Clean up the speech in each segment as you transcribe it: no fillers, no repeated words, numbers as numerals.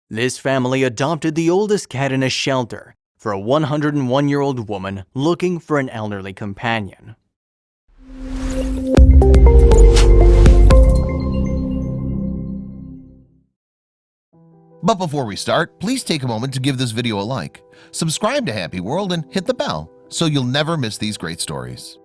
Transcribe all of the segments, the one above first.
This family adopted the oldest cat in a shelter for a 101-year-old woman looking for an elderly companion. But before we start, please take a moment to give this video a like, subscribe to Happy World, and hit the bell so you'll never miss these great stories.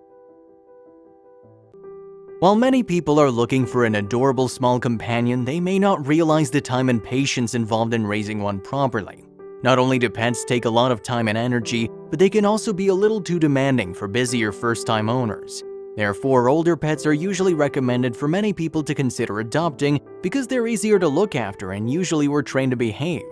While many people are looking for an adorable small companion, they may not realize the time and patience involved in raising one properly. Not only do pets take a lot of time and energy, but they can also be a little too demanding for busy or first-time owners. Therefore, older pets are usually recommended for many people to consider adopting because they're easier to look after and usually were trained to behave.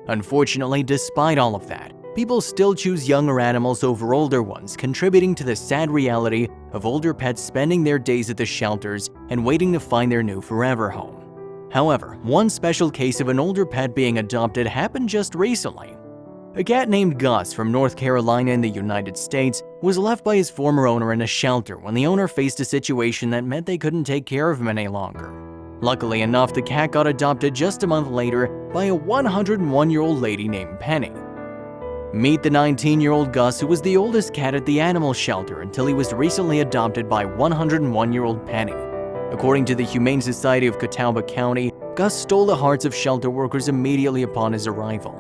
Unfortunately, despite all of that, people still choose younger animals over older ones, contributing to the sad reality of older pets spending their days at the shelters and waiting to find their new forever home. However, one special case of an older pet being adopted happened just recently. A cat named Gus from North Carolina in the United States was left by his former owner in a shelter when the owner faced a situation that meant they couldn't take care of him any longer. Luckily enough, the cat got adopted just a month later by a 101-year-old lady named Penny. Meet the 19-year-old Gus, who was the oldest cat at the animal shelter until he was recently adopted by 101-year-old Penny. According to the Humane Society of Catawba County, Gus stole the hearts of shelter workers immediately upon his arrival.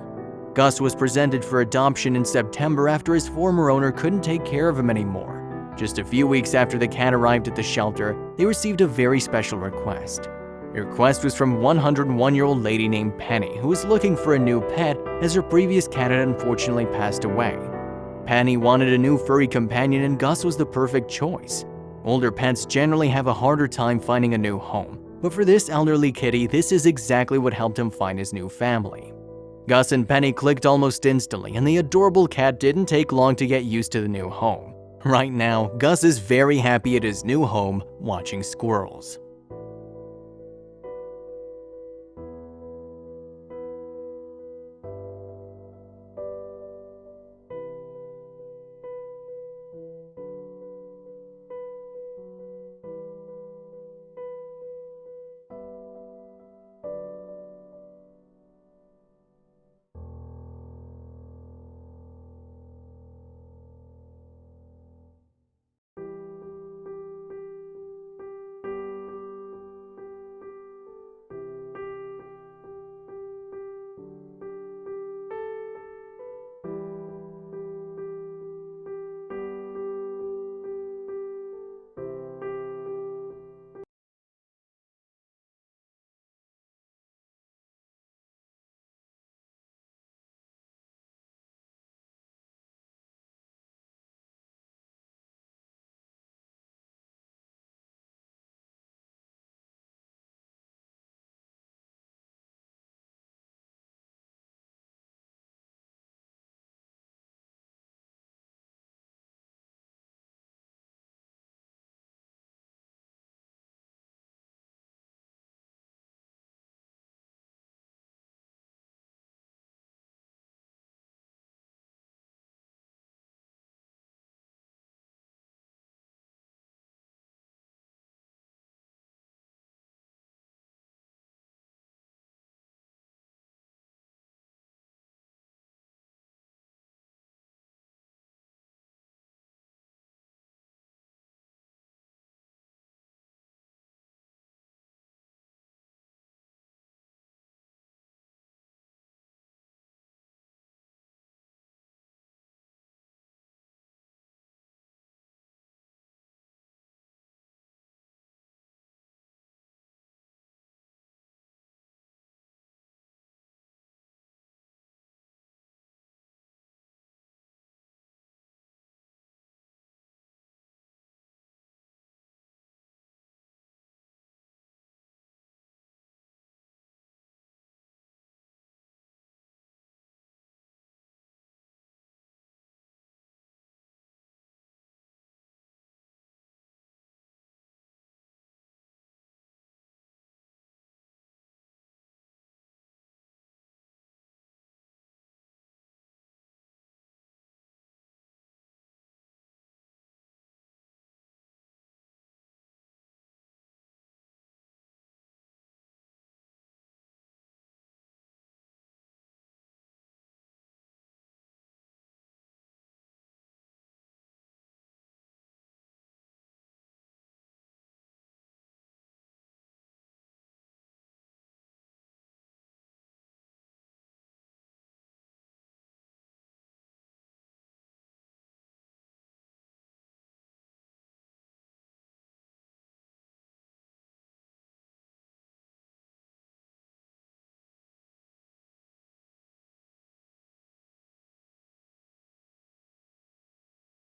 Gus was presented for adoption in September after his former owner couldn't take care of him anymore. Just a few weeks after the cat arrived at the shelter, they received a very special request. The request was from 101-year-old lady named Penny, who was looking for a new pet as her previous cat had unfortunately passed away. Penny wanted a new furry companion and Gus was the perfect choice. Older pets generally have a harder time finding a new home, but for this elderly kitty, this is exactly what helped him find his new family. Gus and Penny clicked almost instantly, and the adorable cat didn't take long to get used to the new home. Right now, Gus is very happy at his new home watching squirrels.